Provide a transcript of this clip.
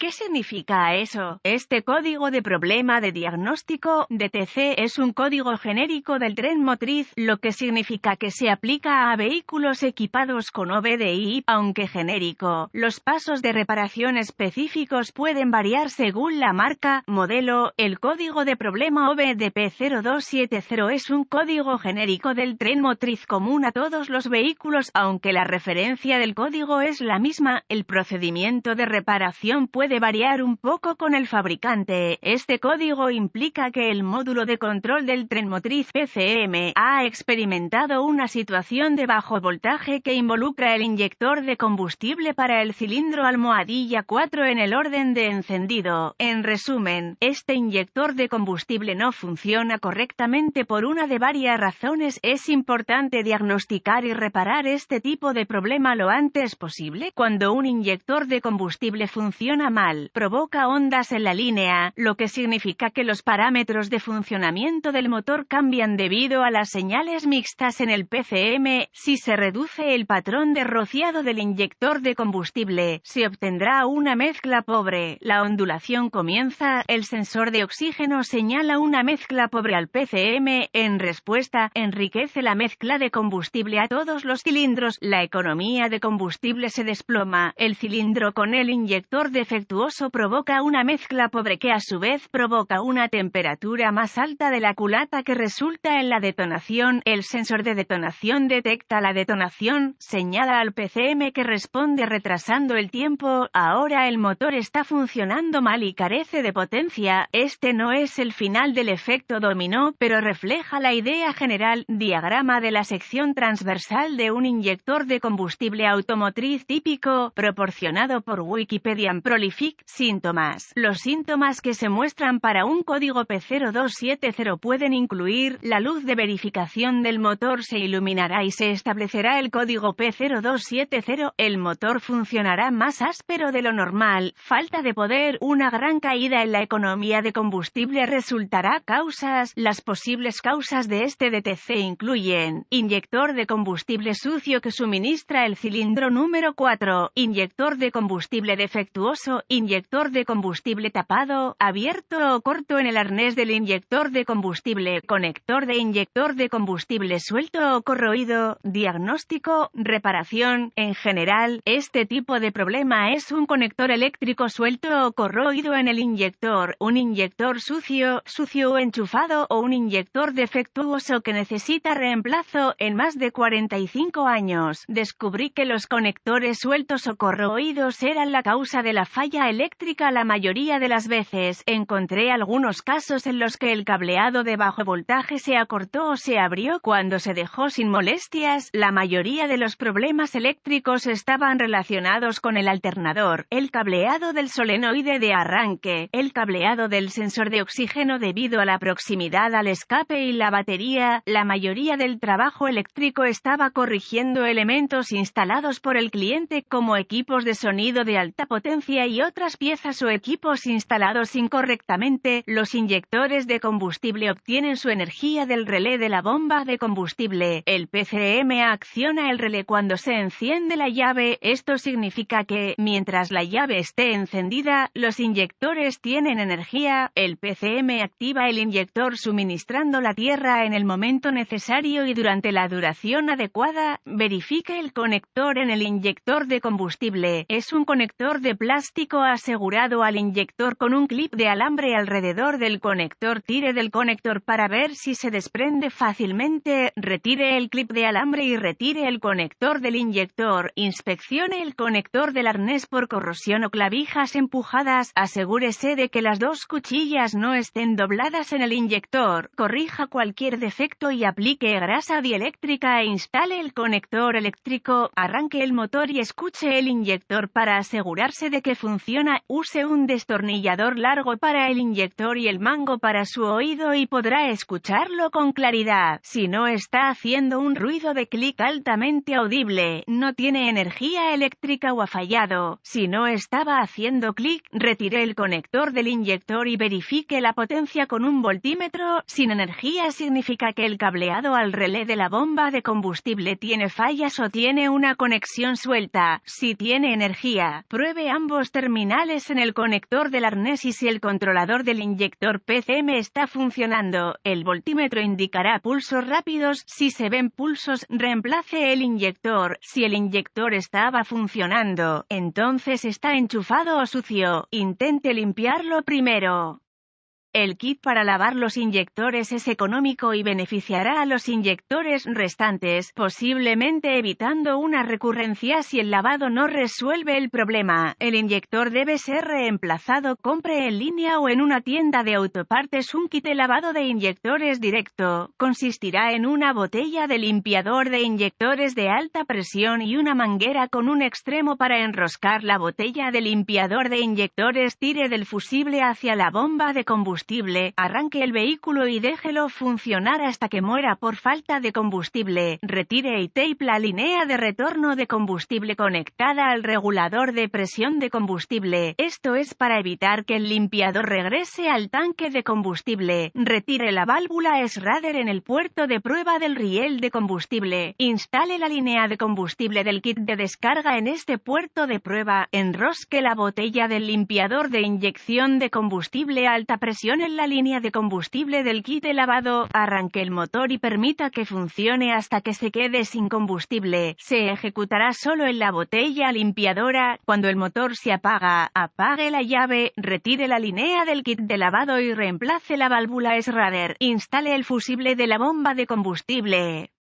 ¿Qué significa eso? Este código de problema de diagnóstico, DTC, es un código genérico del tren motriz, lo que significa que se aplica a vehículos equipados con OBDI, aunque genérico. Los pasos de reparación específicos pueden variar según la marca, modelo. El código de problema OBDP0270 es un código genérico del tren motriz común a todos los vehículos, aunque la referencia del código es la misma. El procedimiento de reparación puede variar un poco con el fabricante. Este código implica que el módulo de control del tren motriz PCM ha experimentado una situación de bajo voltaje que involucra el inyector de combustible para el cilindro almohadilla 4 en el orden de encendido. En resumen, este inyector de combustible no funciona correctamente por una de varias razones. Es importante diagnosticar y reparar este tipo de problema lo antes posible. Cuando un inyector de combustible funciona mal, provoca ondas en la línea, lo que significa que los parámetros de funcionamiento del motor cambian debido a las señales mixtas en el PCM. Si se reduce el patrón de rociado del inyector de combustible, se obtendrá una mezcla pobre. La ondulación comienza, el sensor de oxígeno señala una mezcla pobre al PCM. En respuesta, enriquece la mezcla de combustible a todos los cilindros. La economía de combustible se desploma. El cilindro con el inyector defectuoso provoca una mezcla pobre que a su vez provoca una temperatura más alta de la culata que resulta en la detonación. El sensor de detonación detecta la detonación, señala al PCM que responde retrasando el tiempo. Ahora el motor está funcionando mal y carece de potencia. Este no es el final del efecto dominó, pero refleja la idea general. Diagrama de la sección transversal de un inyector de combustible automotriz típico, proporcionado por Wikipedia. Prolific. Síntomas. Los síntomas que se muestran para un código P0270 pueden incluir: la luz de verificación del motor se iluminará y se establecerá el código P0270, el motor funcionará más áspero de lo normal, falta de poder, una gran caída en la economía de combustible resultará. Causas. Las posibles causas de este DTC incluyen: inyector de combustible sucio que suministra el cilindro número 4, inyector de combustible defectuoso, inyector de combustible tapado, abierto o corto en el arnés del inyector de combustible, conector de inyector de combustible suelto o corroído. Diagnóstico, reparación. En general, este tipo de problema es un conector eléctrico suelto o corroído en el inyector, un inyector sucio o enchufado o un inyector defectuoso que necesita reemplazo. En más de 45 años, descubrí que los conectores sueltos o corroídos eran la causa de la falla eléctrica la mayoría de las veces. Encontré algunos casos en los que el cableado de bajo voltaje se acortó o se abrió cuando se dejó sin molestias. La mayoría de los problemas eléctricos estaban relacionados con el alternador, el cableado del solenoide de arranque, el cableado del sensor de oxígeno debido a la proximidad al escape y la batería. La mayoría del trabajo eléctrico estaba corrigiendo elementos instalados por el cliente como equipos de sonido de alta potencia y otras piezas o equipos instalados incorrectamente. Los inyectores de combustible obtienen su energía del relé de la bomba de combustible. El PCM acciona el relé cuando se enciende la llave. Esto significa que, mientras la llave esté encendida, los inyectores tienen energía. El PCM activa el inyector suministrando la tierra en el momento necesario y durante la duración adecuada. Verifica el conector en el inyector de combustible. Es un conector de plástico asegurado al inyector con un clip de alambre alrededor del conector. Tire del conector para ver si se desprende fácilmente. Retire el clip de alambre y retire el conector del inyector. Inspeccione el conector del arnés por corrosión o clavijas empujadas. Asegúrese de que las dos cuchillas no estén dobladas en el inyector. Corrija cualquier defecto y aplique grasa dieléctrica e instale el conector eléctrico. Arranque el motor y escuche el inyector para asegurarse de que funciona. Use un destornillador largo para el inyector y el mango para su oído y podrá escucharlo con claridad. Si no está haciendo un ruido de clic altamente audible, no tiene energía eléctrica o ha fallado. Si no estaba haciendo clic, retire el conector del inyector y verifique la potencia con un voltímetro. Sin energía significa que el cableado al relé de la bomba de combustible tiene fallas o tiene una conexión suelta. Si tiene energía, pruebe ambos terminales terminales en el conector del arnés y si el controlador del inyector PCM está funcionando, el voltímetro indicará pulsos rápidos. Si se ven pulsos, reemplace el inyector. Si el inyector estaba funcionando, entonces está enchufado o sucio. Intente limpiarlo primero. El kit para lavar los inyectores es económico y beneficiará a los inyectores restantes, posiblemente evitando una recurrencia si el lavado no resuelve el problema. El inyector debe ser reemplazado. Compre en línea o en una tienda de autopartes un kit de lavado de inyectores directo. Consistirá en una botella de limpiador de inyectores de alta presión y una manguera con un extremo para enroscar la botella de limpiador de inyectores. Tire del fusible hacia la bomba de combustible. Arranque el vehículo y déjelo funcionar hasta que muera por falta de combustible. Retire y tape la línea de retorno de combustible conectada al regulador de presión de combustible. Esto es para evitar que el limpiador regrese al tanque de combustible. Retire la válvula Schrader en el puerto de prueba del riel de combustible. Instale la línea de combustible del kit de descarga en este puerto de prueba. Enrosque la botella del limpiador de inyección de combustible a alta presión en la línea de combustible del kit de lavado. Arranque el motor y permita que funcione hasta que se quede sin combustible. Se ejecutará solo en la botella limpiadora. Cuando el motor se apaga, apague la llave, retire la línea del kit de lavado y reemplace la válvula Schrader. Instale el fusible de la bomba de combustible.